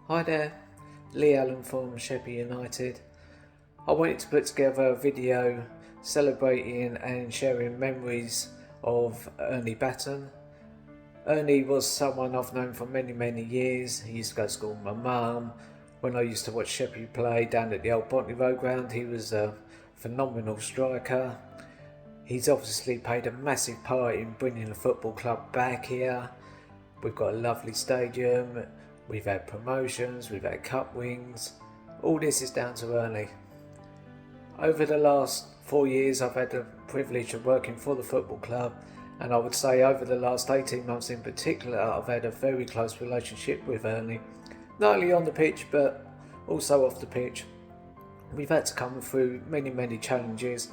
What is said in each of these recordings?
Hi there, Lee Allen from Sheppy United. I wanted to put together a video celebrating and sharing memories of Ernie Batten. Ernie was someone I've known for many years. He used to go to school with my mum. When I used to watch Sheppy play down at the old Botany Road ground, he was a phenomenal striker. He's obviously played a massive part in bringing the football club back here. We've got a lovely stadium. We've had promotions, we've had cup wins. All this is down to Ernie. Over the last 4 years I've had the privilege of working for the football club, and I would say over the last 18 months in particular I've had a very close relationship with Ernie. Not only on the pitch but also off the pitch. We've had to come through many challenges,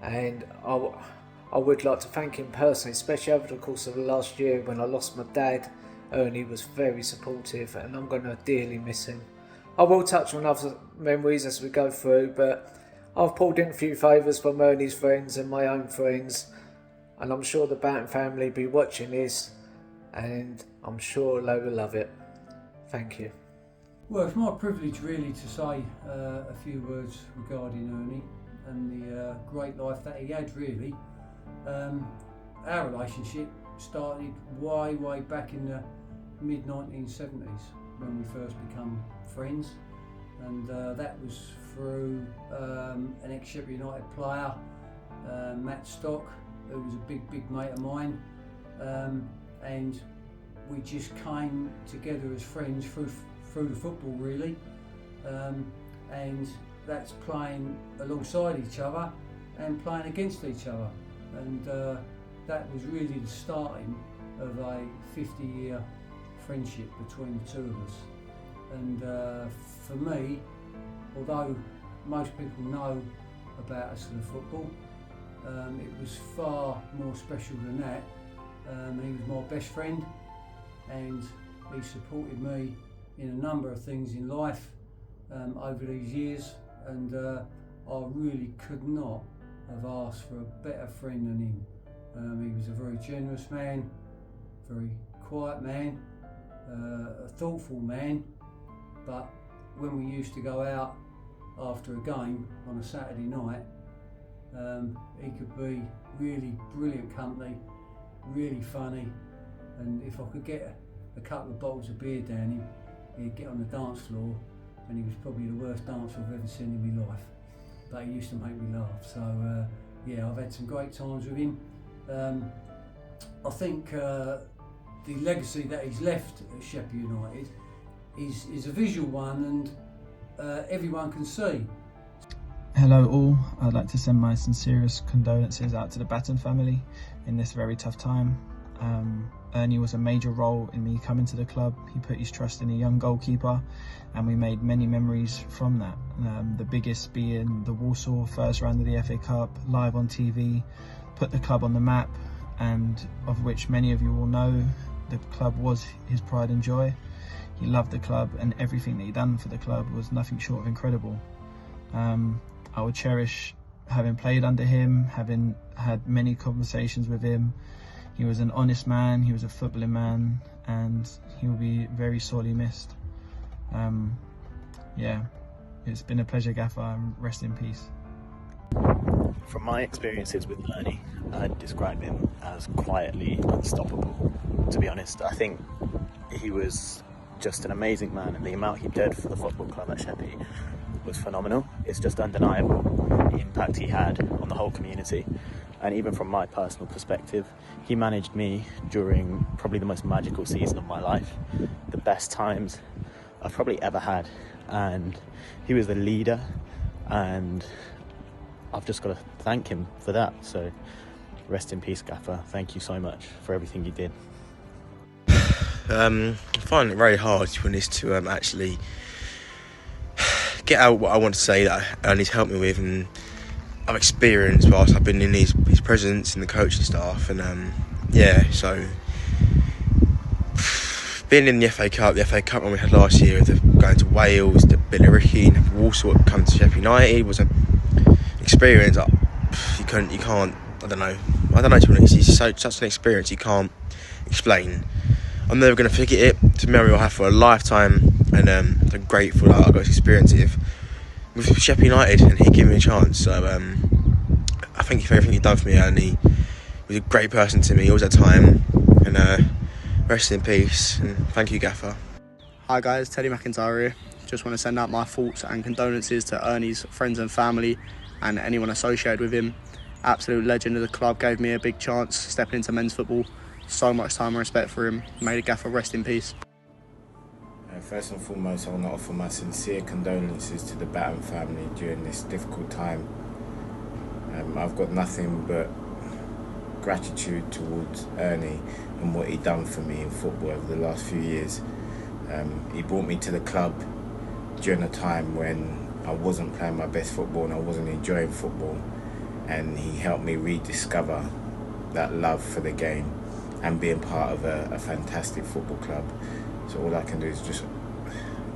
and I would like to thank him personally, especially over the course of the last year when I lost my dad. Ernie was very supportive and I'm going to dearly miss him. I will touch on other memories as we go through, but I've pulled in a few favours from Ernie's friends and my own friends, and I'm sure the Batten family will be watching this, and I'm sure they will love it. Thank you. Well, it's my privilege really to say a few words regarding Ernie and the great life that he had really. Our relationship started way back in the mid-1970s when we first become friends, and that was through an ex-Sheppy United player, Matt Stock, who was a big mate of mine, and we just came together as friends through the football really, and that's playing alongside each other and playing against each other, and that was really the starting of a 50-year friendship between the two of us. And for me, although most people know about us through football, it was far more special than that. He was my best friend, and he supported me in a number of things in life over these years, and I really could not have asked for a better friend than him. He was a very generous man, very quiet man, a thoughtful man, but when we used to go out after a game on a Saturday night, he could be really brilliant company, really funny, and if I could get a couple of bottles of beer down him, he'd get on the dance floor, and he was probably the worst dancer I've ever seen in my life, but he used to make me laugh. So yeah, I've had some great times with him. I think the legacy that he's left at Sheppy United is a visual one, and everyone can see. Hello all, I'd like to send my sincerest condolences out to the Batten family in this very tough time. Ernie was a major role in me coming to the club. He put his trust in a young goalkeeper, and we made many memories from that. The biggest being the Warsaw first round of the FA Cup, live on TV, put the club on the map, and of which many of you will know, the club was his pride and joy. He loved the club, and everything that he done for the club was nothing short of incredible. I would cherish having played under him, having had many conversations with him. He was an honest man, he was a footballing man, and he will be very sorely missed. Yeah, it's been a pleasure, Gaffer, and rest in peace. From my experiences with Ernie, I'd describe him as quietly unstoppable. To be honest, I think he was just an amazing man, and the amount he did for the football club at Sheppy was phenomenal. It's just undeniable the impact he had on the whole community. And even from my personal perspective, he managed me during probably the most magical season of my life, the best times I've probably ever had, and he was the leader, and I've just got to thank him for that. So rest in peace, Gaffer. Thank you so much for everything you did. I find it very hard, to be honest, to actually get out what I want to say that Ernie's helped me with, and I've experienced whilst I've been in his presence and the coaching staff, and yeah, so being in the FA Cup run we had last year, going to Wales, to Billericay, and Warsaw, come to Sheppy United was an experience you can't, I don't know, to be honest, it's such an experience you can't explain. I'm never going to forget it. It's a memory I'll have for a lifetime, and I'm grateful that I got to experience it with Sheppy United, and he gave me a chance. So I thank you for everything you've done for me, Ernie. He was a great person to me, always at time, and rest in peace, and thank you, Gaffer. Hi guys, Teddy McIntyre here. Just want to send out my thoughts and condolences to Ernie's friends and family and anyone associated with him. Absolute legend of the club, gave me a big chance stepping into men's football. So much time and respect for him. May the Gaffer rest in peace. First and foremost, I want to offer my sincere condolences to the Batten family during this difficult time. I've got nothing but gratitude towards Ernie and what he done for me in football over the last few years. He brought me to the club during a time when I wasn't playing my best football and I wasn't enjoying football, and he helped me rediscover that love for the game and being part of a fantastic football club. So all I can do is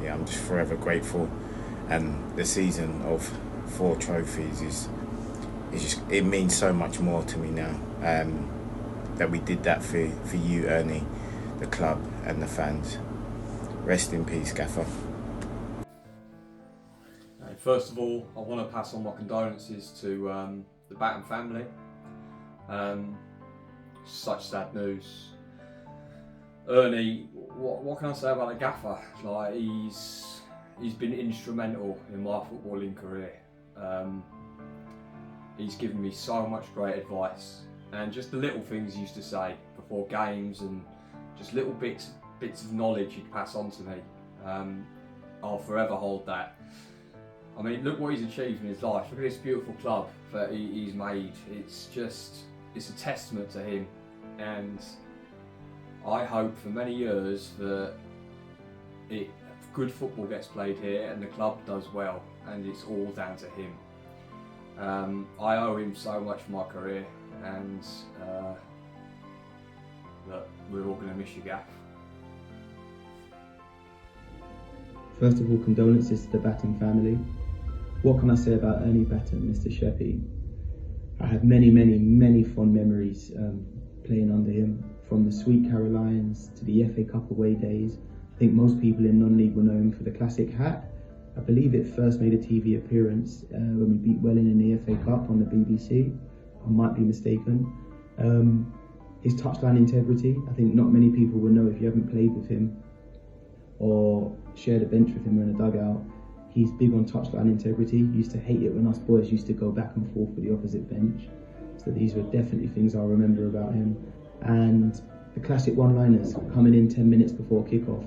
I'm just forever grateful. And the season of 4 trophies it means so much more to me now, that we did that for you, Ernie, the club and the fans. Rest in peace, Gaffer. First of all, I want to pass on my condolences to the Batten family. Such sad news. Ernie, what can I say about the Gaffer? Like, he's been instrumental in my footballing career. He's given me so much great advice, and just the little things he used to say before games, and just little bits of knowledge he'd pass on to me. I'll forever hold that. I mean, look what he's achieved in his life. Look at this beautiful club that he's made. It's a testament to him, and I hope for many years that good football gets played here and the club does well, and it's all down to him. I owe him so much for my career, and look, we're all going to miss you, Gaff. First of all, condolences to the Batten family. What can I say about Ernie Batten, Mr. Sheppy? I have many, many, many fond memories playing under him, from the Sweet Carolines to the FA Cup away days. I think most people in non-league will know him for the classic hat. I believe it first made a TV appearance when we beat Welling in the FA Cup on the BBC. I might be mistaken. His touchline integrity, I think not many people will know if you haven't played with him or shared a bench with him or in a dugout. He's big on touchline integrity. He used to hate it when us boys used to go back and forth with the opposite bench. So these were definitely things I'll remember about him. And the classic one-liners coming in 10 minutes before kick-off.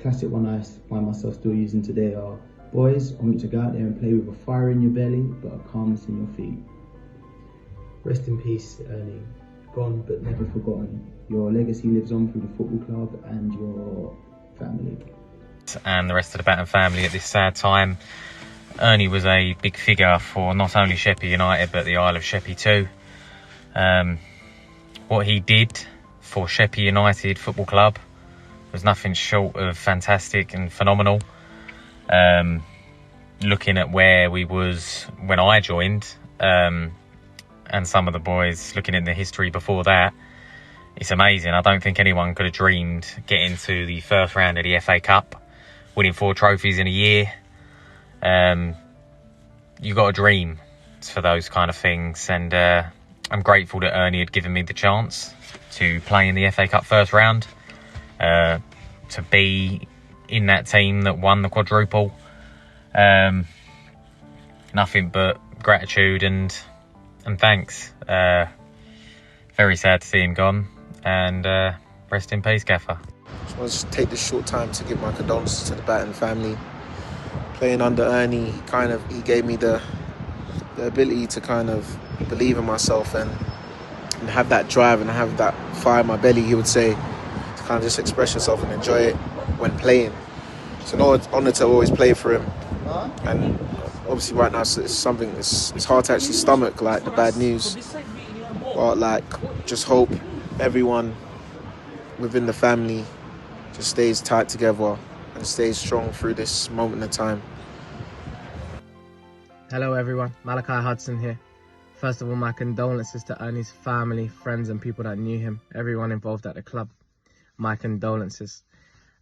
Classic one I find myself still using today are, boys, I want you to go out there and play with a fire in your belly but a calmness in your feet. Rest in peace, Ernie. Gone but never forgotten. Your legacy lives on through the football club and your family. And the rest of the Batten family at this sad time. Ernie was a big figure for not only Sheppy United but the Isle of Sheppy too. What he did for Sheppy United Football Club was nothing short of fantastic and phenomenal. Looking at where we was when I joined, and some of the boys looking in the history before that, it's amazing. I don't think anyone could have dreamed getting to the first round of the FA Cup, winning 4 trophies in a year. You got to dream for those kind of things, and I'm grateful that Ernie had given me the chance to play in the FA Cup first round, to be in that team that won the Quadruple. Nothing but gratitude and thanks. Very sad to see him gone, and rest in peace, Gaffer. I want to take this short time to give my condolences to the Batten family. Playing under Ernie, he gave me the ability to kind of believe in myself and have that drive and have that fire in my belly, he would say, to kind of just express yourself and enjoy it when playing. It's an honour to always play for him. And obviously right now it's something, it's hard to actually stomach, like the bad news. But just hope everyone within the family just stays tight together and stays strong through this moment in time. Hello everyone, Malachi Hudson here. First of all, my condolences to Ernie's family, friends and people that knew him, everyone involved at the club. my condolences.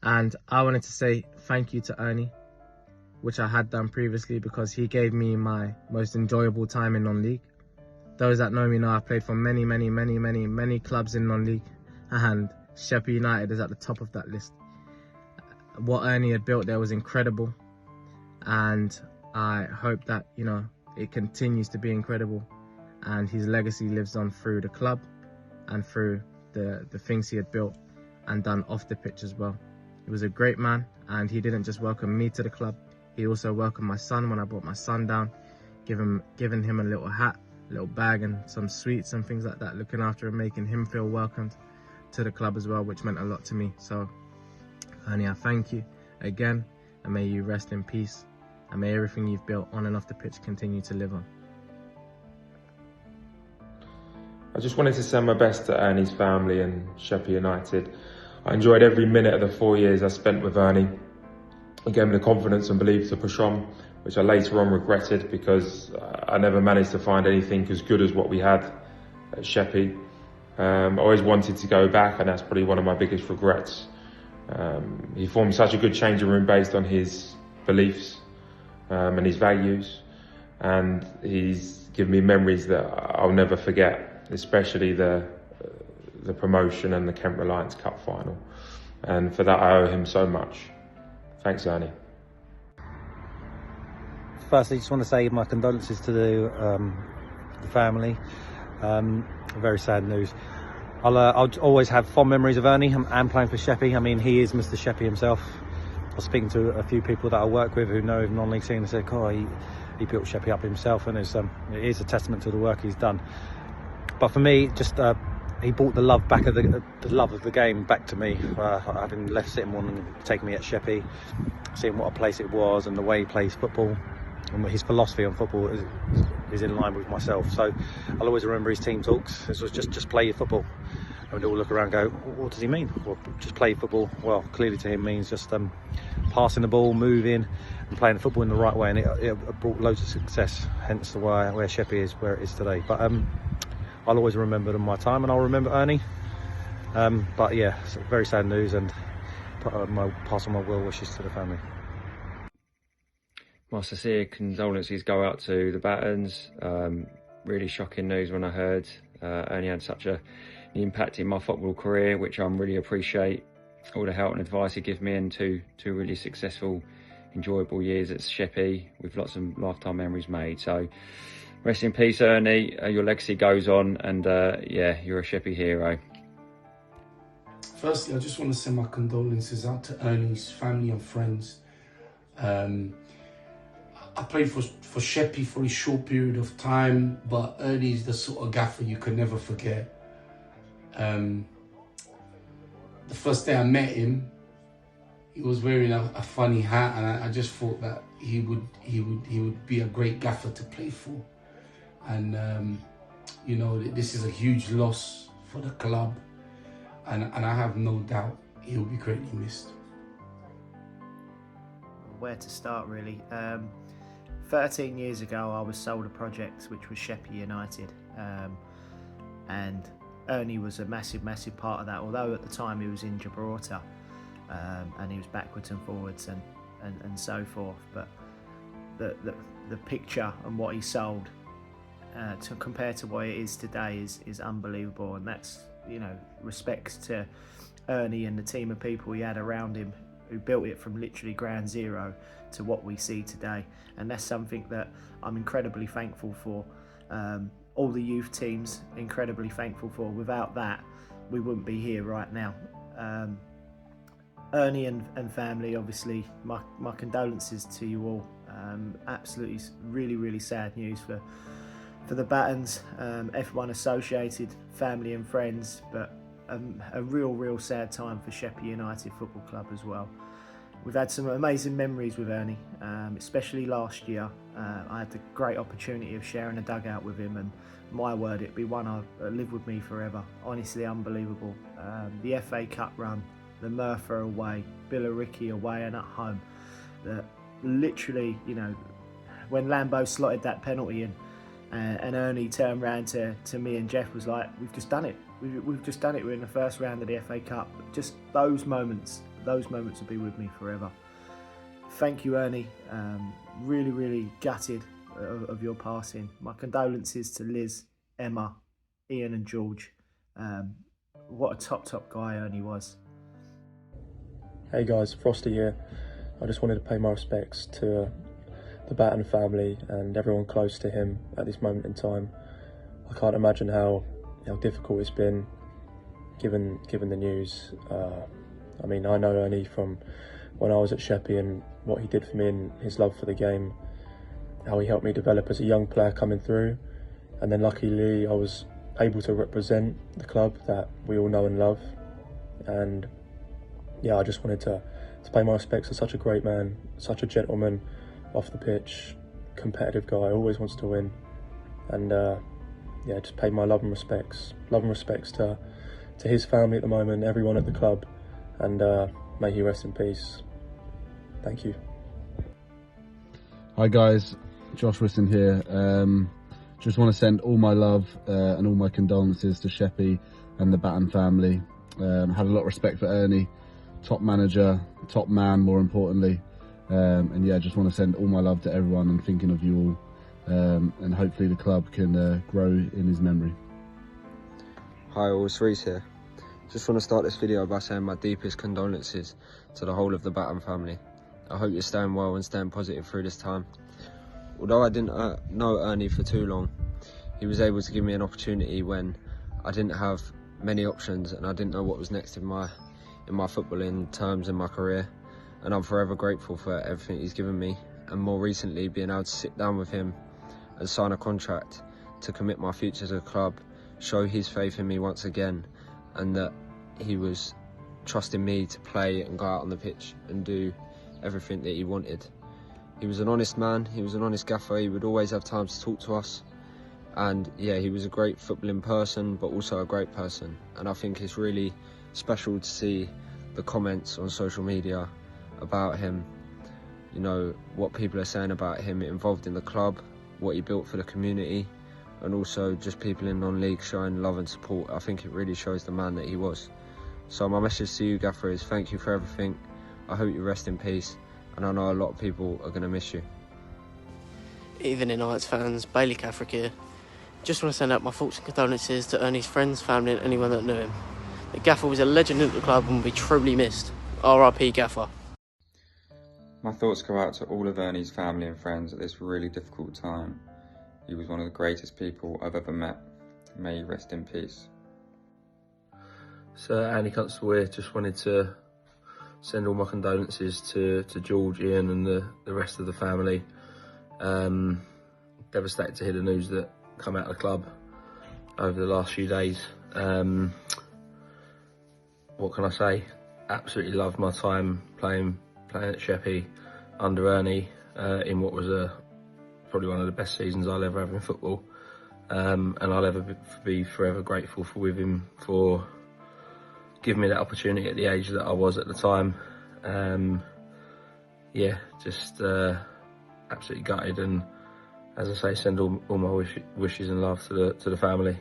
And I wanted to say thank you to Ernie, which I had done previously, because he gave me my most enjoyable time in non-league. Those that know me know I've played for many clubs in non-league, and Sheppy United is at the top of that list. What Ernie had built there was incredible, and I hope that, you know, it continues to be incredible, and his legacy lives on through the club and through the things he had built and done off the pitch as well. He was a great man, and he didn't just welcome me to the club, he also welcomed my son when I brought my son down, giving him a little hat, a little bag and some sweets and things like that, looking after him, making him feel welcomed to the club as well, which meant a lot to me. So Ernie, I thank you again, and may you rest in peace, and may everything you've built on and off the pitch continue to live on. I just wanted to send my best to Ernie's family and Sheppy United. I enjoyed every minute of the 4 years I spent with Ernie. He gave me the confidence and belief to push on, which I later on regretted because I never managed to find anything as good as what we had at Sheppy. I always wanted to go back, and that's probably one of my biggest regrets. He formed such a good changing room based on his beliefs and his values, and he's given me memories that I'll never forget, especially the promotion and the Kent Reliance Cup final, and for that I owe him so much. Thanks, Ernie. Firstly, just want to say my condolences to the family. Very sad news. I'll always have fond memories of Ernie and playing for Sheppy. I mean, he is Mr. Sheppy himself. I was speaking to a few people that I work with who know him non-league scene and said, "Oh, he built Sheppy up himself," and it is a testament to the work he's done. But for me, just he brought the love back of the love of the game back to me. Having left Sittingbourne and taking me at Sheppy, seeing what a place it was and the way he plays football, and his philosophy on football is in line with myself. So I'll always remember his team talks. This was just play your football. And we'd all look around and go, what does he mean? Well, just play football. Well, clearly to him means just passing the ball, moving and playing the football in the right way, and it brought loads of success, hence where Sheppy is where it is today. But I'll always remember my time, and I'll remember Ernie. But yeah, it's very sad news, and pass on my well wishes to the family. My sincere condolences go out to the Battens. Really shocking news when I heard Ernie had such an impact in my football career, which I really appreciate. All the help and advice he gave me, and two really successful, enjoyable years at Sheppy with lots of lifetime memories made. So rest in peace, Ernie. Your legacy goes on, and yeah, you're a Sheppy hero. Firstly, I just want to send my condolences out to Ernie's family and friends. I played for Sheppy for a short period of time, but Ernie's the sort of gaffer you can never forget. The first day I met him, he was wearing a funny hat, and I just thought that he would be a great gaffer to play for. And you know, this is a huge loss for the club, and I have no doubt he'll be greatly missed. Where to start, really? 13 years ago I was sold a project which was Sheppy United, and Ernie was a massive part of that, although at the time he was in Gibraltar, and he was backwards and forwards and so forth. But the picture and what he sold to compare to what it is today is unbelievable, and that's, you know, respects to Ernie and the team of people he had around him who built it from literally ground zero to what we see today. And that's something that I'm incredibly thankful for. All the youth teams, incredibly thankful for. Without that, we wouldn't be here right now. Ernie and family, obviously, my condolences to you all. Absolutely really sad news for the Battens, everyone associated, family and friends, but a real sad time for Sheppy United Football Club as well. We've had some amazing memories with Ernie, especially last year. I had the great opportunity of sharing a dugout with him, and my word, it'd be one I'll live with me forever. Honestly, unbelievable. The FA Cup run, the Merthyr away, Billericay away and at home. Literally, you know, when Lambo slotted that penalty in, and Ernie turned around to me and Jeff was like, "We've just done it. We've just done it. We're in the first round of the FA Cup. Just those moments will be with me forever. Thank you, Ernie. Really, really gutted of your passing. My condolences to Liz, Emma, Ian and George. What a top guy Ernie was. Hey guys, Frosty here. I just wanted to pay my respects to the Batten family and everyone close to him at this moment in time. I can't imagine how difficult it's been given the news. I mean, I know Ernie from when I was at Sheppy and what he did for me and his love for the game, how he helped me develop as a young player coming through, and then luckily I was able to represent the club that we all know and love. And yeah, I just wanted to pay my respects to such a great man, such a gentleman off the pitch, competitive guy, always wants to win. And yeah, just pay my love and respects to his family at the moment, everyone at the club, and may he rest in peace. Thank you. Hi guys, Josh Risson here. Just want to send all my love and all my condolences to Sheppy and the Batten family. Had a lot of respect for Ernie, top manager, top man more importantly. And yeah, just want to send all my love to everyone. I'm thinking of you all. And hopefully the club can grow in his memory. Hi all, it's Reece here. Just want to start this video by saying my deepest condolences to the whole of the Batten family. I hope you're staying well and staying positive through this time. Although I didn't know Ernie for too long, he was able to give me an opportunity when I didn't have many options and I didn't know what was next in my footballing terms in my career. And I'm forever grateful for everything he's given me, and more recently being able to sit down with him and sign a contract to commit my future to the club, show his faith in me once again, and that he was trusting me to play and go out on the pitch and do everything that he wanted. He was an honest man, he was an honest gaffer, he would always have time to talk to us, and yeah, he was a great footballing person but also a great person. And I think it's really special to see the comments on social media about him, you know, what people are saying about him involved in the club, what he built for the community, and also just people in non-league showing love and support. I think it really shows the man that he was. So my message to you, Gaffer, is thank you for everything. I hope you rest in peace, and I know a lot of people are going to miss you. Evening Knights fans, Bailey Catherick here. Just want to send out my thoughts and condolences to Ernie's friends, family and anyone that knew him. The Gaffer was a legend at the club and will be truly missed. R.I.P. Gaffer. My thoughts go out to all of Ernie's family and friends at this really difficult time. He was one of the greatest people I've ever met. May he rest in peace. So Andy Constable here, just wanted to send all my condolences to George, Ian and the rest of the family. Devastated to hear the news that come out of the club over the last few days. What can I say? Absolutely loved my time playing at Sheppy under Ernie in what was probably one of the best seasons I'll ever have in football, and I'll ever be forever grateful with him for giving me that opportunity at the age that I was at the time. Yeah, just absolutely gutted, and as I say, send all my wishes and love to the family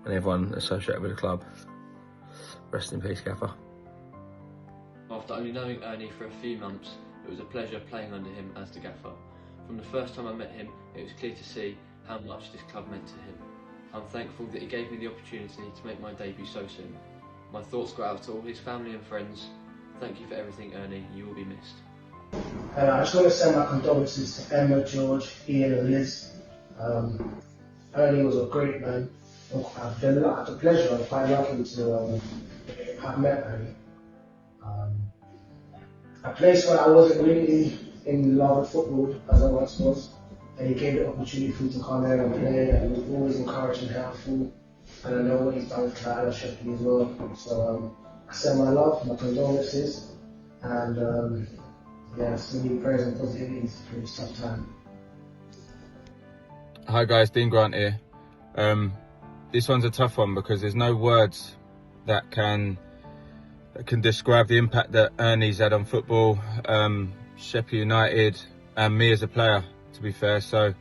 and everyone associated with the club. Rest in peace, Gaffer. After only knowing Ernie for a few months, it was a pleasure playing under him as the gaffer. From the first time I met him, it was clear to see how much this club meant to him. I'm thankful that he gave me the opportunity to make my debut so soon. My thoughts go out to all his family and friends. Thank you for everything, Ernie. You will be missed. I just want to send my condolences to Emma, George, Ian and Liz. Ernie was a great man. I've had the pleasure and quite lucky to have met Ernie. A place where I wasn't really in love with football as I once was, and he gave the opportunity for me to come there and play, and he was always encouraging and helpful, and I know what he's done for Tyler Sheppy as well. So I send my love, my condolences, and yeah, send me prayers and positivities for this tough time. Hi guys, Dean Grant here. This one's a tough one because there's no words that can describe the impact that Ernie's had on football, Sheppy United and me as a player, to be fair. So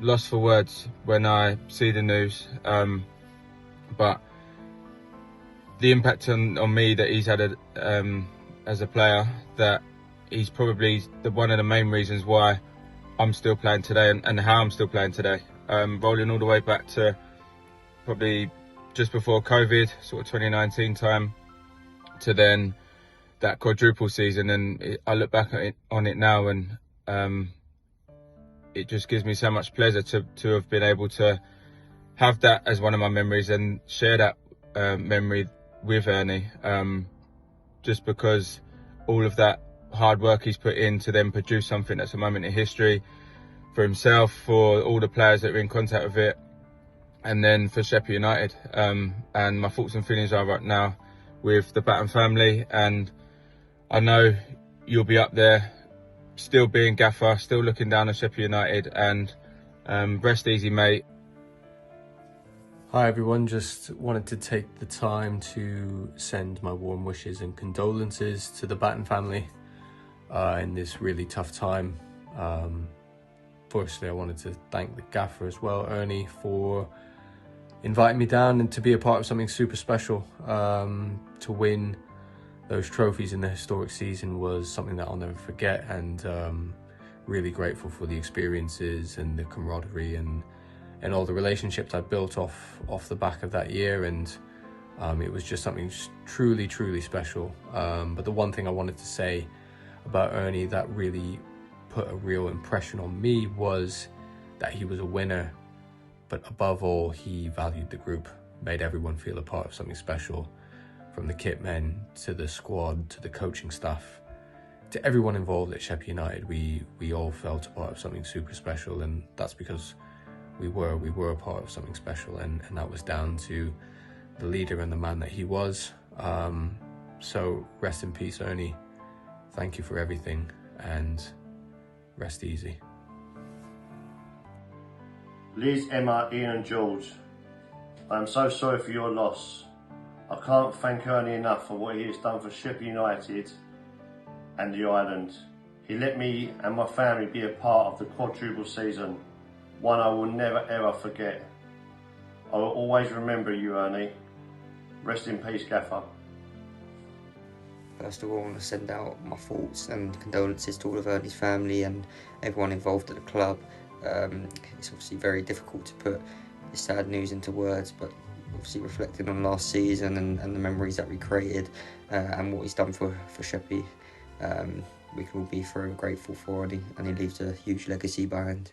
lost for words when I see the news, but the impact on me that he's had as a player, that he's probably one of the main reasons why I'm still playing today and how I'm still playing today. Rolling all the way back to probably just before COVID, sort of 2019 time, to then that quadruple season, and I look back on it now, and it just gives me so much pleasure to have been able to have that as one of my memories and share that memory with Ernie, just because all of that hard work he's put in to then produce something that's a moment in history for himself, for all the players that are in contact with it, and then for Sheppy United. And my thoughts and feelings are right now with the Batten family, and I know you'll be up there still being gaffer, still looking down on Sheppy United, and rest easy, mate. Hi everyone, just wanted to take the time to send my warm wishes and condolences to the Batten family in this really tough time. Firstly, I wanted to thank the gaffer as well, Ernie, for inviting me down and to be a part of something super special. To win those trophies in the historic season was something that I'll never forget, and really grateful for the experiences and the camaraderie and all the relationships I built off the back of that year, and it was just something truly special. But the one thing I wanted to say about Ernie that really put a real impression on me was that he was a winner, but above all, he valued the group, made everyone feel a part of something special, from the kit men to the squad to the coaching staff to everyone involved at Sheppy United. We all felt a part of something super special, and that's because we were a part of something special, and that was down to the leader and the man that he was. So rest in peace, Ernie. Thank you for everything, and rest easy. Liz, Emma, Ian and George, I am so sorry for your loss. I can't thank Ernie enough for what he has done for Sheppy United and the island. He let me and my family be a part of the quadruple season, one I will never ever forget. I will always remember you, Ernie. Rest in peace, Gaffer. First of all, I want to send out my thoughts and condolences to all of Ernie's family and everyone involved at the club. It's obviously very difficult to put this sad news into words, but obviously reflecting on last season and the memories that we created and what he's done for Sheppy, we can all be forever grateful for Ernie, and he leaves a huge legacy behind.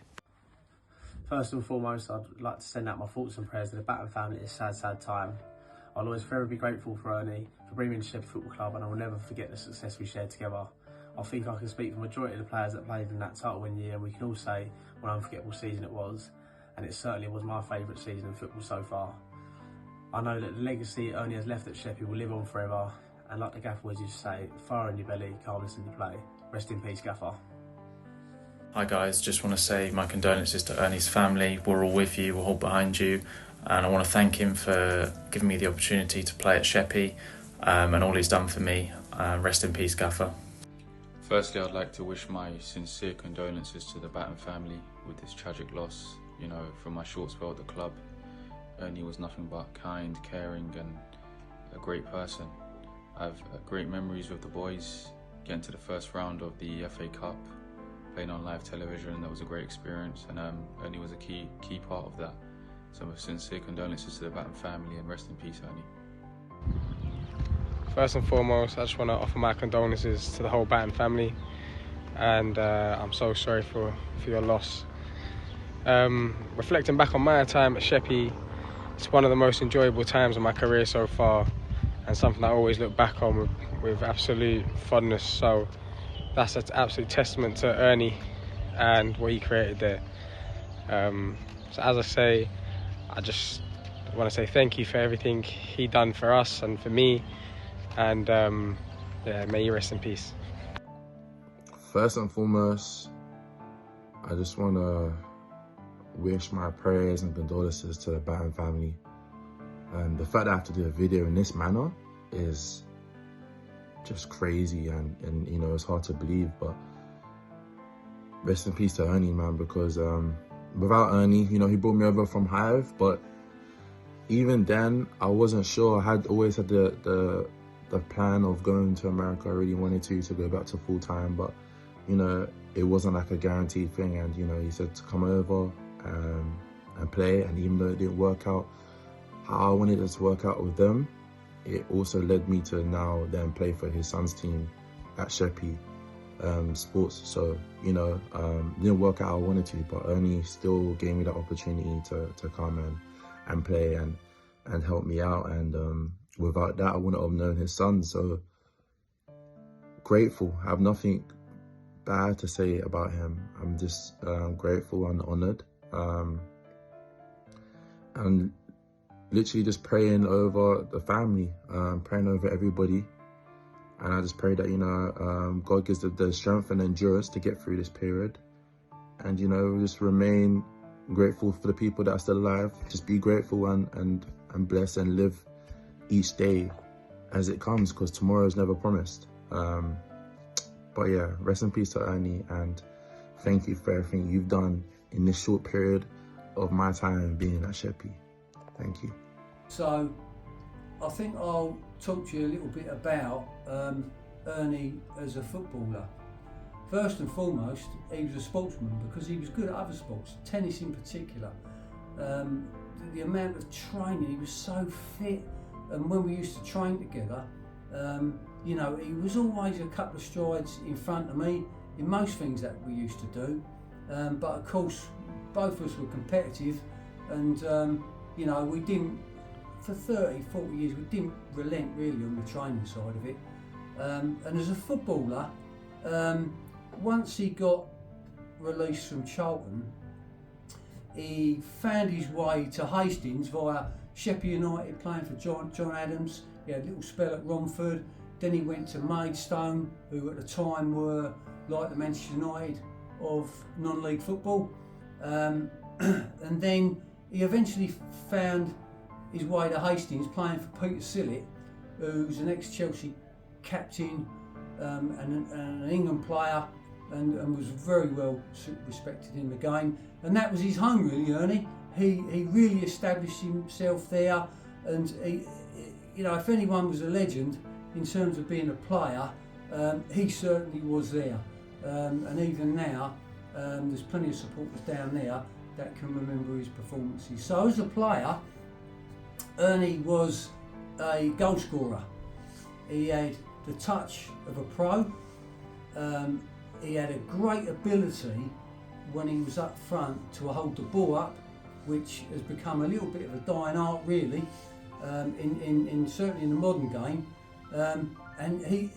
First and foremost, I'd like to send out my thoughts and prayers to the Batten family at this sad time. I'll always forever be grateful for Ernie for bringing me to Sheppy Football Club, and I will never forget the success we shared together. I think I can speak for the majority of the players that played in that title win year, and we can all say what an unforgettable season it was, and it certainly was my favourite season in football so far. I know that the legacy Ernie has left at Sheppy will live on forever, and like the gaffer always used to say, fire in your belly, calmness in your play. Rest in peace, gaffer. Hi guys, just want to say my condolences to Ernie's family. We're all with you, we're all behind you, and I want to thank him for giving me the opportunity to play at Sheppy and all he's done for me. Rest in peace, gaffer. Firstly, I'd like to wish my sincere condolences to the Batten family with this tragic loss. You know, from my short spell at the club, Ernie was nothing but kind, caring and a great person. I have great memories with the boys, getting to the first round of the FA Cup, playing on live television. That was a great experience, and Ernie was a key part of that. So sincere condolences to the Batten family, and rest in peace, Ernie. First and foremost, I just want to offer my condolences to the whole Batten family, and I'm so sorry for your loss. Reflecting back on my time at Sheppy, it's one of the most enjoyable times of my career so far, and something I always look back on with absolute fondness. So that's an absolute testament to Ernie and what he created there. So as I say, I just want to say thank you for everything he done for us and for me, and yeah, may you rest in peace. First and foremost, I just want to wish my prayers and condolences to the Batten family. And the fact that I have to do a video in this manner is just crazy, and you know, it's hard to believe, but rest in peace to Ernie, man, because without Ernie, you know, he brought me over from Hive, but even then, I wasn't sure. I had always had the plan of going to America. I really wanted to go back to full time, but you know, it wasn't like a guaranteed thing. And you know, he said to come over and play. And even though it didn't work out how I wanted it to work out with them, it also led me to now then play for his son's team at Sheppy Sports. So you know, didn't work out how I wanted to, but Ernie still gave me that opportunity to come and play and help me out. And without that, I wouldn't have known his son. So grateful. I have nothing bad to say about him. I'm just grateful and honoured. And literally just praying over the family, praying over everybody. And I just pray that, you know, God gives the strength and endurance to get through this period. And, you know, just remain grateful for the people that are still alive. Just be grateful and bless and live each day as it comes, because tomorrow is never promised. But yeah, rest in peace to Ernie, and thank you for everything you've done in this short period of my time being at Sheppy. Thank you. So I think I'll talk to you a little bit about Ernie as a footballer. First and foremost, he was a sportsman because he was good at other sports, tennis in particular. The amount of training, he was so fit, and when we used to train together, you know, he was always a couple of strides in front of me in most things that we used to do. But of course, both of us were competitive, and you know, we didn't, for 30, 40 years, we didn't relent really on the training side of it. And as a footballer, once he got released from Charlton, he found his way to Hastings via Sheppy United, playing for John Adams. He had a little spell at Romford. Then he went to Maidstone, who at the time were like the Manchester United of non-league football. And then he eventually found his way to Hastings, playing for Peter Sillett, who's an ex-Chelsea captain and an England player, and was very well respected in the game. And that was his home, really, Ernie. He really established himself there, and he, you know, if anyone was a legend in terms of being a player, he certainly was there. And even now, there's plenty of supporters down there that can remember his performances. So as a player, Ernie was a goal scorer. He had the touch of a pro. He had a great ability when he was up front to hold the ball up, which has become a little bit of a dying art, really, in certainly in the modern game. And he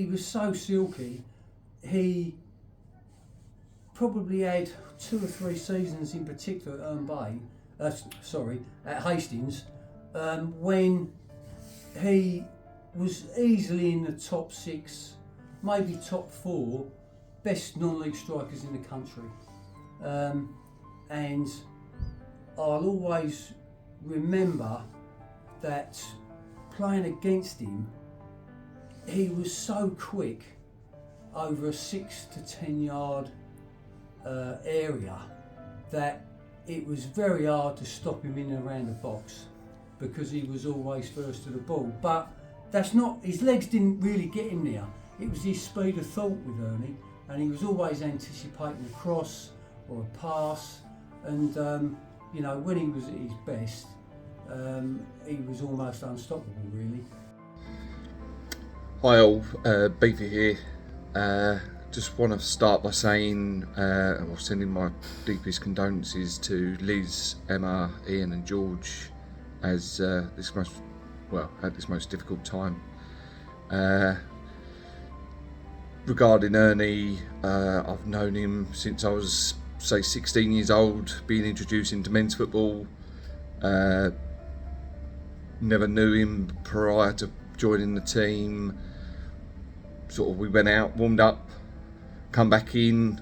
was so silky. He probably had 2 or 3 seasons in particular at Hastings, when he was easily in the top 6, maybe top 4 best non-league strikers in the country. And I'll always remember that playing against him, he was so quick over a 6 to 10 yard area that it was very hard to stop him in and around the box, because he was always first to the ball. But that's not, his legs didn't really get him there. It was his speed of thought with Ernie, and he was always anticipating a cross or a pass. And you know, when he was at his best, he was almost unstoppable, really. Hi all, Beaver here. Just want to start by saying, sending my deepest condolences to Liz, Emma, Ian and George as at this most difficult time. Regarding Ernie, I've known him since I was, say, 16 years old, being introduced into men's football. Never knew him prior to joining the team. Sort of, we went out, warmed up, come back in,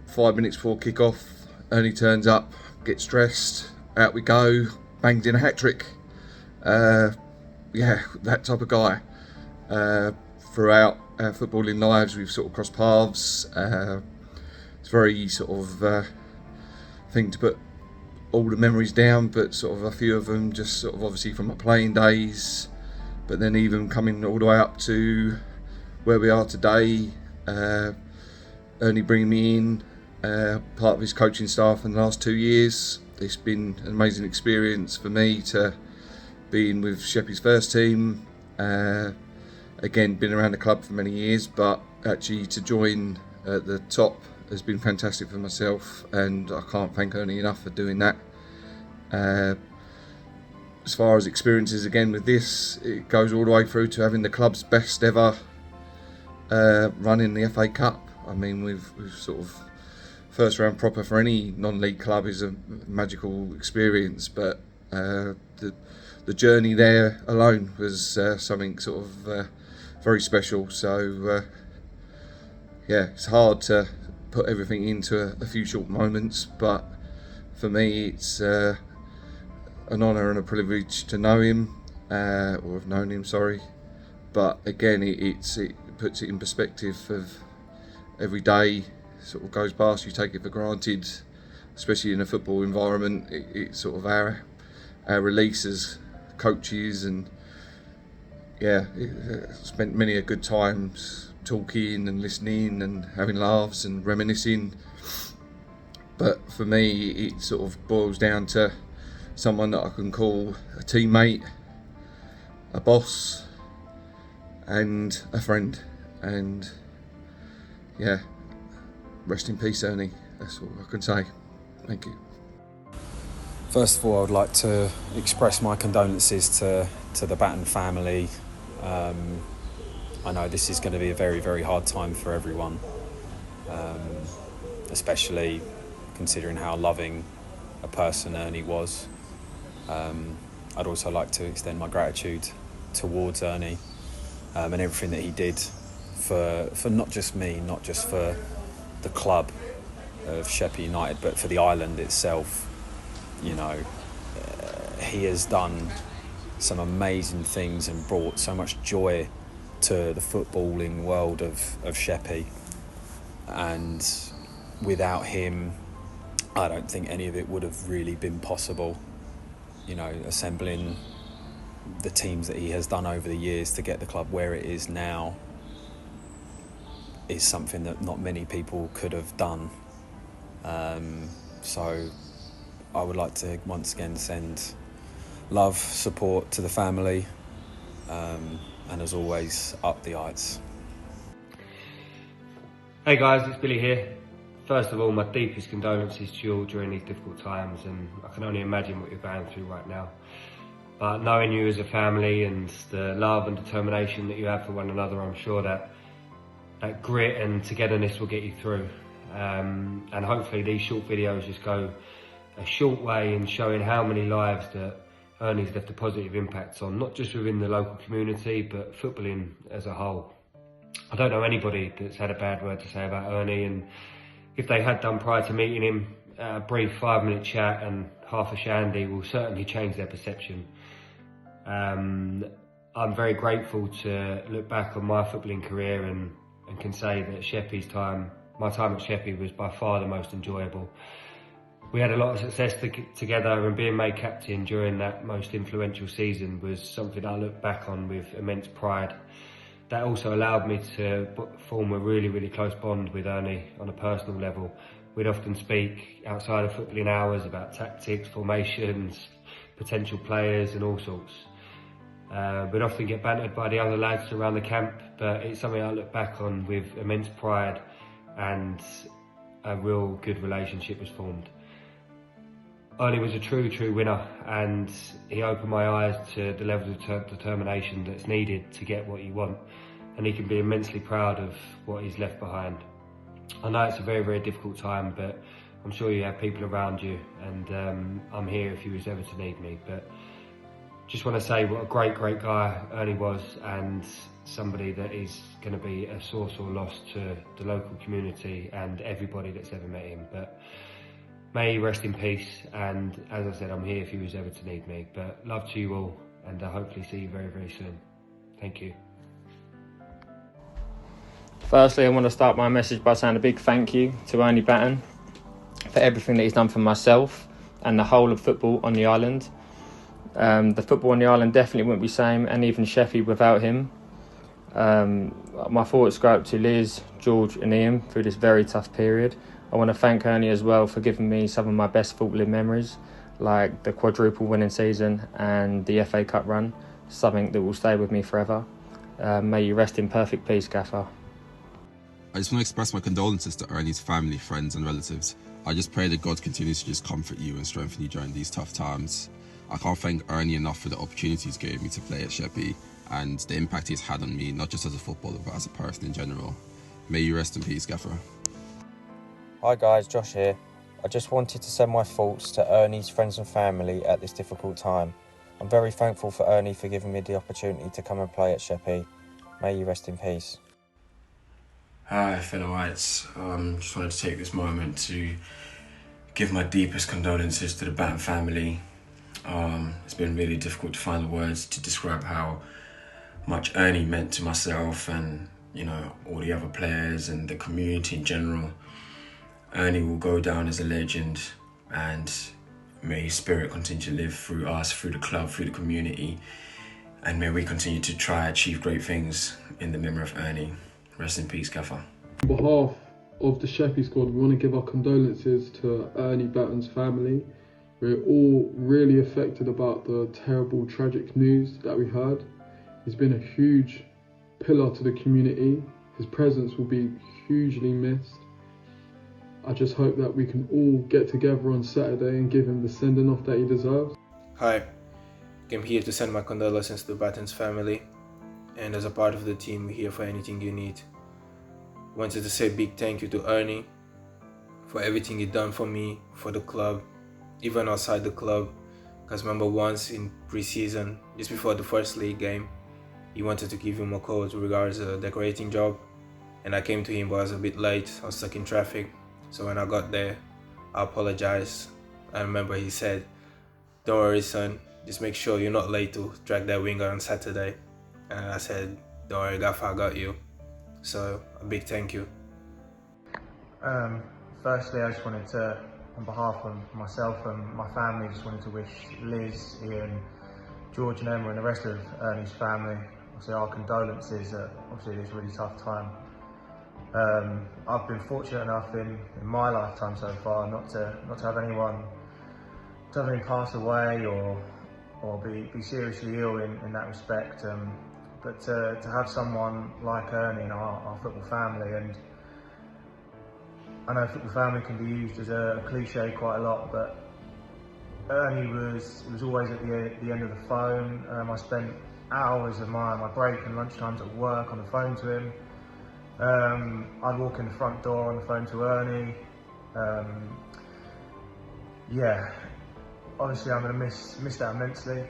5 minutes before kick-off, Ernie turns up, gets dressed, out we go, banged in a hat-trick. Yeah, that type of guy. Throughout our footballing lives, we've sort of crossed paths. It's very sort of thing to put all the memories down, but sort of a few of them just sort of obviously from my playing days, but then even coming all the way up to where we are today. Ernie bringing me in, part of his coaching staff in the last 2 years. It's been an amazing experience for me to be in with Sheppy's first team. Again, been around the club for many years, but actually to join at the top has been fantastic for myself, and I can't thank Ernie enough for doing that. As far as experiences again with this, it goes all the way through to having the club's best ever run in the FA Cup. I mean, we've sort of first round proper for any non-league club is a magical experience, but the journey there alone was something sort of very special. So yeah, it's hard to put everything into a few short moments, but for me it's an honour and a privilege to know him, or have known him, sorry. But again, it puts it in perspective of every day sort of goes past, you take it for granted, especially in a football environment. It's sort of our release as coaches, and yeah, spent many a good times talking and listening and having laughs and reminiscing. But for me, it sort of boils down to someone that I can call a teammate, a boss, and a friend. And yeah, rest in peace, Ernie. That's all I can say. Thank you. First of all, I would like to express my condolences to the Batten family. I know this is going to be a very, very hard time for everyone, especially considering how loving a person Ernie was. I'd also like to extend my gratitude towards Ernie and everything that he did for not just me, not just for the club of Sheppy United, but for the island itself. You know, he has done some amazing things and brought so much joy to the footballing world of Sheppy, and without him I don't think any of it would have really been possible. You know, assembling the teams that he has done over the years to get the club where it is now is something that not many people could have done. So I would like to once again send love, support to the family, and as always, up the heights. Hey guys, it's Billy here. First of all, my deepest condolences to you all during these difficult times, and I can only imagine what you're going through right now. But knowing you as a family and the love and determination that you have for one another, I'm sure that grit and togetherness will get you through. And hopefully these short videos just go a short way in showing how many lives that Ernie's left a positive impact on, not just within the local community, but footballing as a whole. I don't know anybody that's had a bad word to say about Ernie, and if they had done prior to meeting him, a brief 5-minute chat and half a shandy will certainly change their perception. I'm very grateful to look back on my footballing career and can say that my time at Sheppy was by far the most enjoyable. We had a lot of success together, and being made captain during that most influential season was something I look back on with immense pride. That also allowed me to form a really, really close bond with Ernie on a personal level. We'd often speak outside of footballing hours about tactics, formations, potential players and all sorts. We'd often get bantered by the other lads around the camp, but it's something I look back on with immense pride, and a real good relationship was formed. Ernie was a true winner, and he opened my eyes to the level of determination that's needed to get what you want, and he can be immensely proud of what he's left behind. I know it's a very, very difficult time, but I'm sure you have people around you, and I'm here if you was ever to need me. But just want to say what a great guy Ernie was, and somebody that is going to be a source or loss to the local community and everybody that's ever met him. But may he rest in peace, and as I said, I'm here if you was ever to need me. But love to you all, and I hopefully see you very, very soon. Thank you. Firstly, I want to start my message by saying a big thank you to Ernie Batten for everything that he's done for myself and the whole of football on the island. The football on the island definitely wouldn't be the same, and even Sheppy without him. My thoughts go out to Liz, George and Ian through this very tough period. I want to thank Ernie as well for giving me some of my best footballing memories, like the quadruple winning season and the FA Cup run, something that will stay with me forever. May you rest in perfect peace, Gaffer. I just want to express my condolences to Ernie's family, friends and relatives. I just pray that God continues to just comfort you and strengthen you during these tough times. I can't thank Ernie enough for the opportunities he gave me to play at Sheppy and the impact he's had on me, not just as a footballer but as a person in general. May you rest in peace, Gaffer. Hi guys, Josh here. I just wanted to send my thoughts to Ernie's friends and family at this difficult time. I'm very thankful for Ernie for giving me the opportunity to come and play at Sheppy. May you rest in peace. Hi fellow Whites, just wanted to take this moment to give my deepest condolences to the Batten family. It's been really difficult to find the words to describe how much Ernie meant to myself and, you know, all the other players and the community in general. Ernie will go down as a legend, and may his spirit continue to live through us, through the club, through the community, and may we continue to try achieve great things in the memory of Ernie. Rest in peace, Gaffer. On behalf of the Sheppy squad, we want to give our condolences to Ernie Batten's family. We're all really affected about the terrible, tragic news that we heard. He's been a huge pillar to the community. His presence will be hugely missed. I just hope that we can all get together on Saturday and give him the sending off that he deserves. Hi, I'm here to send my condolences to Batten's family, and as a part of the team, we're here for anything you need. Wanted to say a big thank you to Ernie for everything he done for me, for the club, even outside the club. Because remember once in pre-season, just before the first league game, he wanted to give him a call to regards a decorating job, and I came to him but I was a bit late, I was stuck in traffic. So when I got there, I apologized. I remember he said, "Don't worry son, just make sure you're not late to drag that winger on Saturday." And I said, "Don't worry Gaffer, I got you." So a big thank you. Firstly, I just wanted to, on behalf of myself and my family, just wanted to wish Liz, Ian, George and Emma and the rest of Ernie's family, obviously our condolences at obviously this really tough time. I've been fortunate enough in my lifetime so far not to have anyone pass away or be seriously ill in that respect. But to have someone like Ernie in our football family, and I know football family can be used as a cliche quite a lot, but Ernie was always at the end of the phone. I spent hours of my break and lunchtimes at work on the phone to him. I'd walk in the front door on the phone to Ernie. Yeah, obviously I'm going to miss that immensely.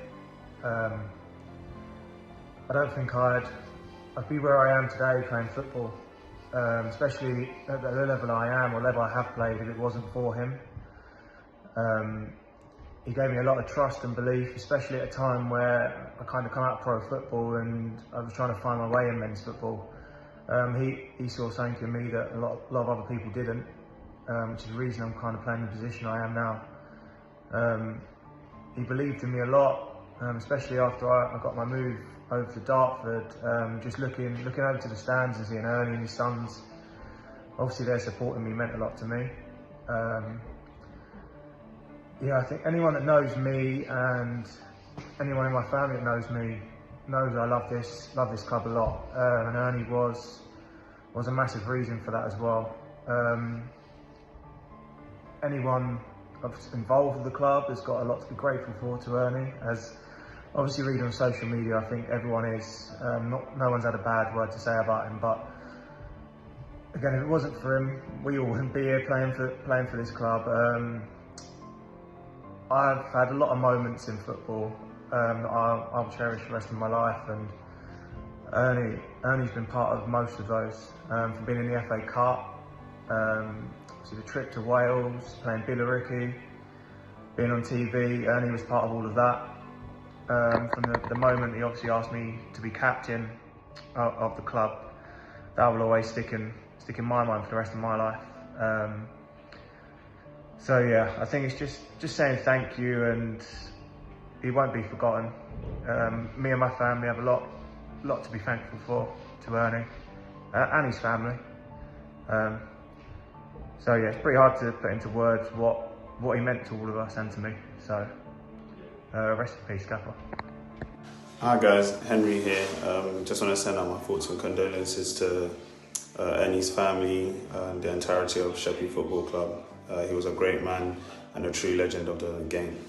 I don't think I'd be where I am today playing football, especially at the level I am or level I have played, if it wasn't for him. He gave me a lot of trust and belief, especially at a time where I kind of come out of pro football and I was trying to find my way in men's football. He saw something in me that a lot of other people didn't, which is the reason I'm kind of playing the position I am now. He believed in me a lot, especially after I got my move over to Dartford. Just looking over to the stands and seeing Ernie and his sons, obviously their support in me meant a lot to me. Yeah, I think anyone that knows me and anyone in my family that knows me knows I love this club a lot, and Ernie was a massive reason for that as well. Anyone involved with the club has got a lot to be grateful for to Ernie. As obviously reading on social media, I think everyone is. No one's had a bad word to say about him, but again, if it wasn't for him, we all wouldn't be here playing for this club. I've had a lot of moments in football that I'll cherish the rest of my life, and Ernie's been part of most of those. From being in the FA Cup, to the trip to Wales, playing Billericay, being on TV, Ernie was part of all of that. From the moment he obviously asked me to be captain of the club, that will always stick in my mind for the rest of my life. So yeah, I think it's just saying thank you, and he won't be forgotten. Me and my family have a lot to be thankful for to Ernie and his family. So yeah, it's pretty hard to put into words what he meant to all of us and to me. So rest in peace, Gaffer. Hi guys, Henry here. Just want to send out my thoughts and condolences to Ernie's family and the entirety of Sheppy Football Club. He was a great man and a true legend of the game.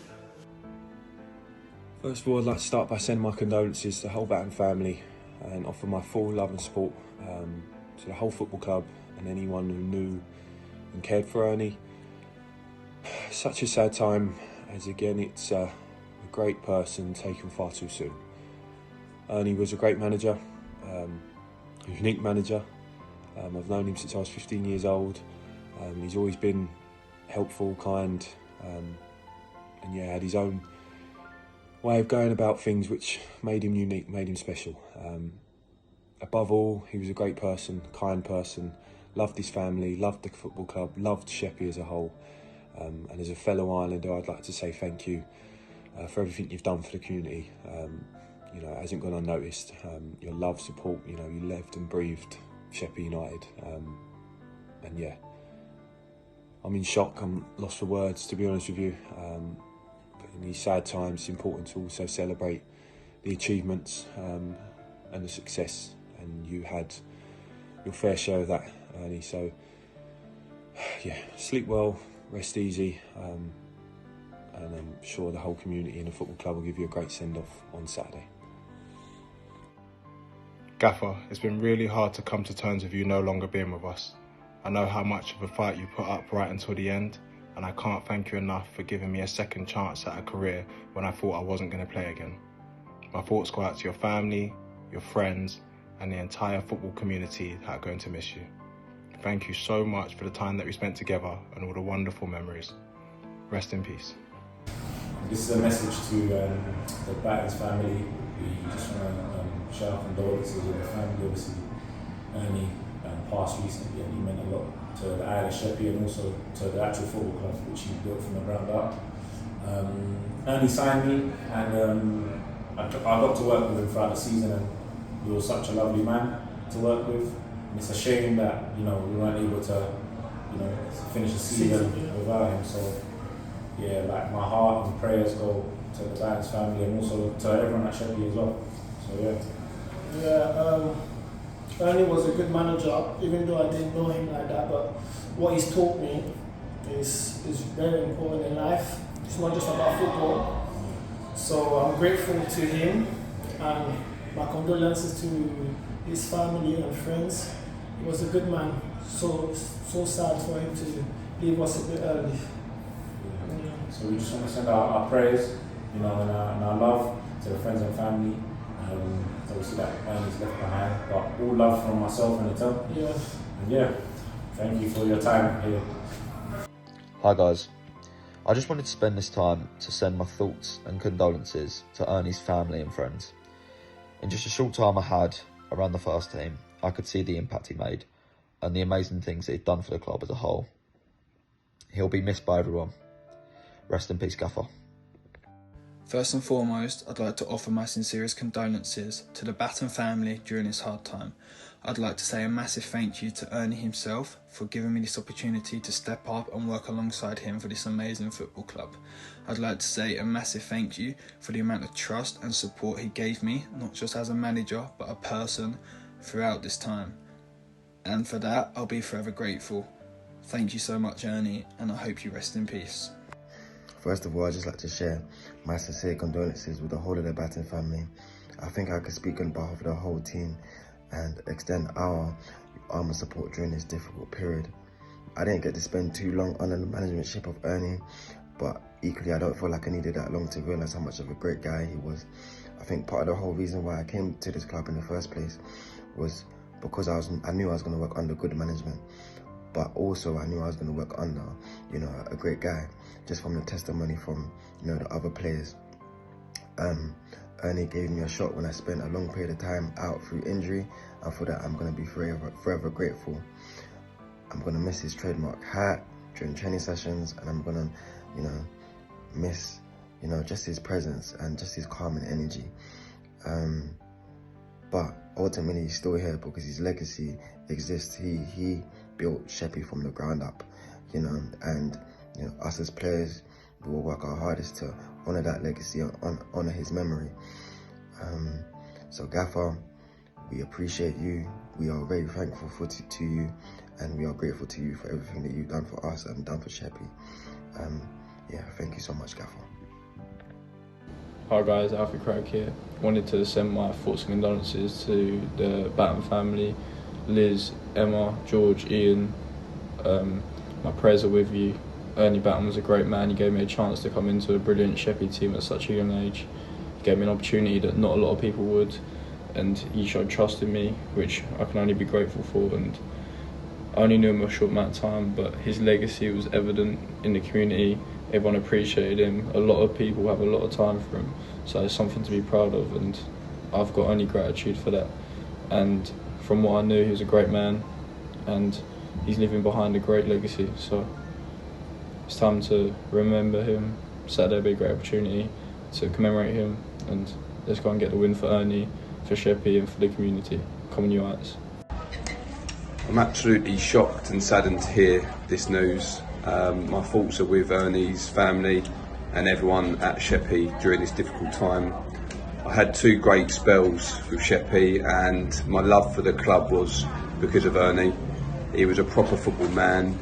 First of all, I'd like to start by sending my condolences to the whole Batten family and offer my full love and support to the whole football club and anyone who knew and cared for Ernie. Such a sad time, as again it's a great person taken far too soon. Ernie was a great manager, a unique manager. I've known him since I was 15 years old. He's always been helpful, kind, and yeah, had his own way of going about things which made him unique, made him special. Above all, he was a great person, kind person, loved his family, loved the football club, loved Sheppy as a whole. And as a fellow Islander, I'd like to say thank you for everything you've done for the community. You know, it hasn't gone unnoticed. Your love, support, you know, you lived and breathed Sheppy United. And yeah, I'm in shock, I'm lost for words, to be honest with you. But in these sad times, it's important to also celebrate the achievements and the success. And you had your fair share of that, Ernie. So yeah, sleep well, rest easy. And I'm sure the whole community and the football club will give you a great send-off on Saturday. Gaffer, it's been really hard to come to terms with you no longer being with us. I know how much of a fight you put up right until the end, and I can't thank you enough for giving me a second chance at a career when I thought I wasn't going to play again. My thoughts go out to your family, your friends, and the entire football community that are going to miss you. Thank you so much for the time that we spent together and all the wonderful memories. Rest in peace. This is a message to the Battens family. We just want to share our condolences with the family. Obviously, Ernie passed recently, and he meant a lot to the Isle of Sheppy and also to the actual football club, which he built from the ground up. Ernie signed me, and I got to work with him throughout the season, and he was such a lovely man to work with. And it's a shame that we weren't able to finish the season without him. So yeah, like my heart and prayers go to the Battens family and also to everyone at Sheppy as well. So yeah. Yeah, Ernie was a good manager, even though I didn't know him like that, but what he's taught me is very important in life. It's not just about football. So I'm grateful to him, and my condolences to his family and friends. He was a good man. So sad for him to leave us a bit early. Yeah. So we just want to send our prayers, and our love to the friends and family. Obviously that Ernie's left behind, but all love from myself and the team. Yeah. And yeah, thank you for your time here. Hi guys, I just wanted to spend this time to send my thoughts and condolences to Ernie's family and friends. In just a short time I had around the first team, I could see the impact he made and the amazing things that he'd done for the club as a whole. He'll be missed by everyone. Rest in peace, Gaffer. First and foremost, I'd like to offer my sincerest condolences to the Batten family during this hard time. I'd like to say a massive thank you to Ernie himself for giving me this opportunity to step up and work alongside him for this amazing football club. I'd like to say a massive thank you for the amount of trust and support he gave me, not just as a manager, but a person throughout this time. And for that, I'll be forever grateful. Thank you so much, Ernie, and I hope you rest in peace. First of all, I'd just like to share my sincere condolences with the whole of the Batten family. I think I could speak on behalf of the whole team and extend our arm of support during this difficult period. I didn't get to spend too long under the managementship of Ernie, but equally I don't feel like I needed that long to realise how much of a great guy he was. I think part of the whole reason why I came to this club in the first place was because I knew I was going to work under good management, but also I knew I was going to work under, a great guy, just from the testimony from, the other players. Ernie gave me a shot when I spent a long period of time out through injury, and for that I'm going to be forever grateful. I'm going to miss his trademark hat, during training sessions, and I'm gonna, you know, miss, you know, just his presence and just his calm and energy. But ultimately he's still here because his legacy exists. He built Sheppy from the ground up, you know, and you know, us as players, we will work our hardest to honour that legacy, honour his memory. So Gaffer, we appreciate you. We are very thankful to you, and we are grateful to you for everything that you've done for us and done for Sheppy. Yeah, thank you so much, Gaffer. Hi guys, Alfie Craig here. Wanted to send my thoughts and condolences to the Batten family, Liz, Emma, George, Ian. My prayers are with you. Ernie Batten was a great man. He gave me a chance to come into a brilliant Sheppy team at such a young age. He gave me an opportunity that not a lot of people would, and he showed trust in me, which I can only be grateful for. And I only knew him a short amount of time, but his legacy was evident in the community. Everyone appreciated him. A lot of people have a lot of time for him, so it's something to be proud of, and I've got only gratitude for that. And from what I knew, he was a great man, and he's leaving behind a great legacy, so it's time to remember him. Saturday will be a great opportunity to commemorate him, and let's go and get the win for Ernie, for Sheppy and for the community. Come on, you Arts. I'm absolutely shocked and saddened to hear this news. My thoughts are with Ernie's family and everyone at Sheppy during this difficult time. I had 2 great spells with Sheppy, and my love for the club was because of Ernie. He was a proper football man,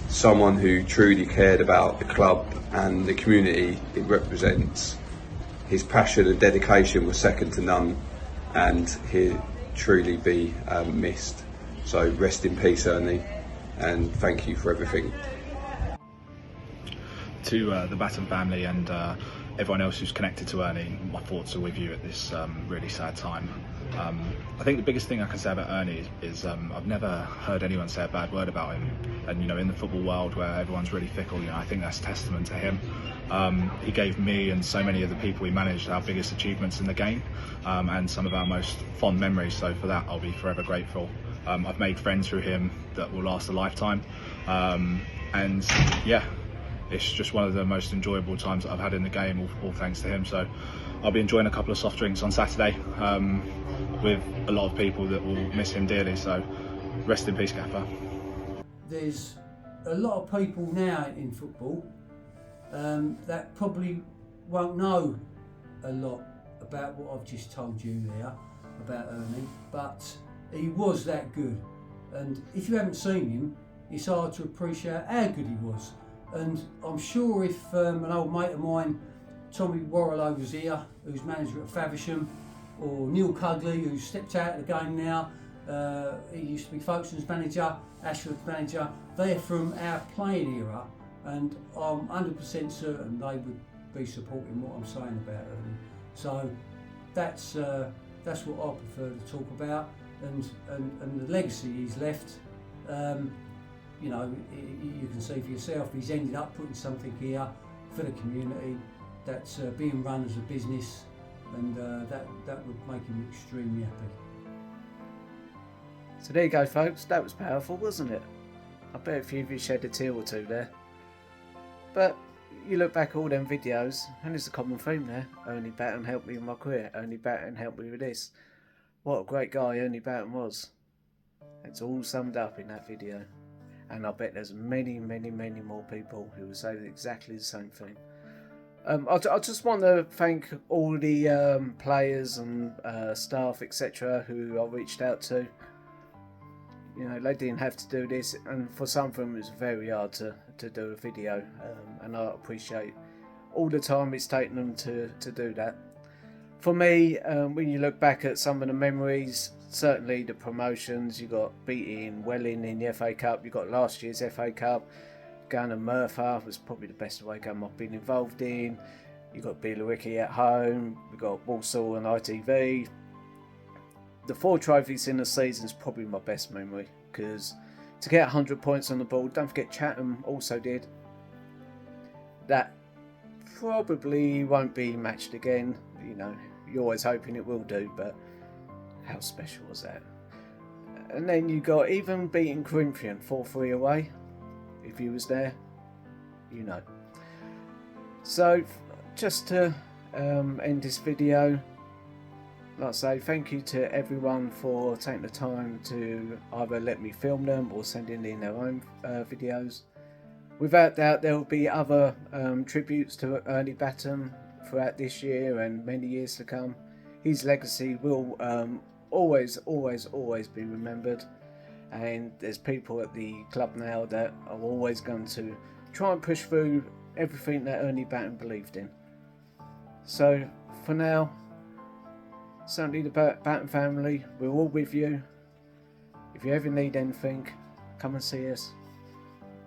someone who truly cared about the club and the community it represents. His passion and dedication was second to none, and he'll truly be missed. So rest in peace, Ernie, and thank you for everything. To the Batten family and everyone else who's connected to Ernie, my thoughts are with you at this really sad time. I think the biggest thing I can say about Ernie is I've never heard anyone say a bad word about him. And you know, in the football world where everyone's really fickle, you know, I think that's testament to him. He gave me and so many of the people he managed our biggest achievements in the game, and some of our most fond memories. So for that, I'll be forever grateful. I've made friends through him that will last a lifetime, and yeah, it's just one of the most enjoyable times that I've had in the game, all thanks to him. So I'll be enjoying a couple of soft drinks on Saturday with a lot of people that will miss him dearly. So rest in peace, Gaffer. There's a lot of people now in football that probably won't know a lot about what I've just told you there about Ernie, but he was that good. And if you haven't seen him, it's hard to appreciate how good he was. And I'm sure if an old mate of mine, Tommy Warrilow, was here, who's manager at Faversham, or Neil Cugley, who's stepped out of the game now, he used to be Folkestone's manager, Ashford's manager, they're from our playing era, and I'm 100% certain they would be supporting what I'm saying about Ernie. So that's what I prefer to talk about, and the legacy he's left. You know, you can see for yourself, he's ended up putting something here for the community that's being run as a business, and that would make him extremely happy. So there you go, folks, that was powerful, wasn't it? I bet a few of you shed a tear or two there. But you look back at all them videos, and there's a common theme there. Ernie Batten helped me with my career, Ernie Batten helped me with this. What a great guy Ernie Batten was. It's all summed up in that video. And I bet there's many, many, many more people who will say exactly the same thing. I just want to thank all the players and staff, etc., who I reached out to. You know, they didn't have to do this, and for some of them it was very hard to do a video, and I appreciate all the time it's taken them to do that. For me, when you look back at some of the memories, certainly the promotions, you got beating Welling in the FA Cup, you got last year's FA Cup, going to Merthyr was probably the best away game I've been involved in. You got Billericay at home, we got Walsall and ITV. The 4 trophies in the season is probably my best memory, because to get 100 points on the board, don't forget Chatham also did. That probably won't be matched again, you know, you're always hoping it will do, but how special was that? And then you got even beating Corinthian 4-3 away. If if you was there, you know. So just to end this video, like I say, thank you to everyone for taking the time to either let me film them or sending in their own videos. Without doubt, there will be other tributes to Ernie Batten throughout this year and many years to come. His legacy will always be remembered, and there's people at the club now that are always going to try and push through everything that Ernie Batten believed in. So for now, certainly the Batten family, we're all with you. If you ever need anything, come and see us.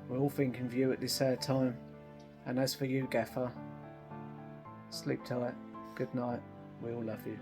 We're all thinking of you at this sad time. And as for you, Gaffer, sleep tight, good night, we all love you.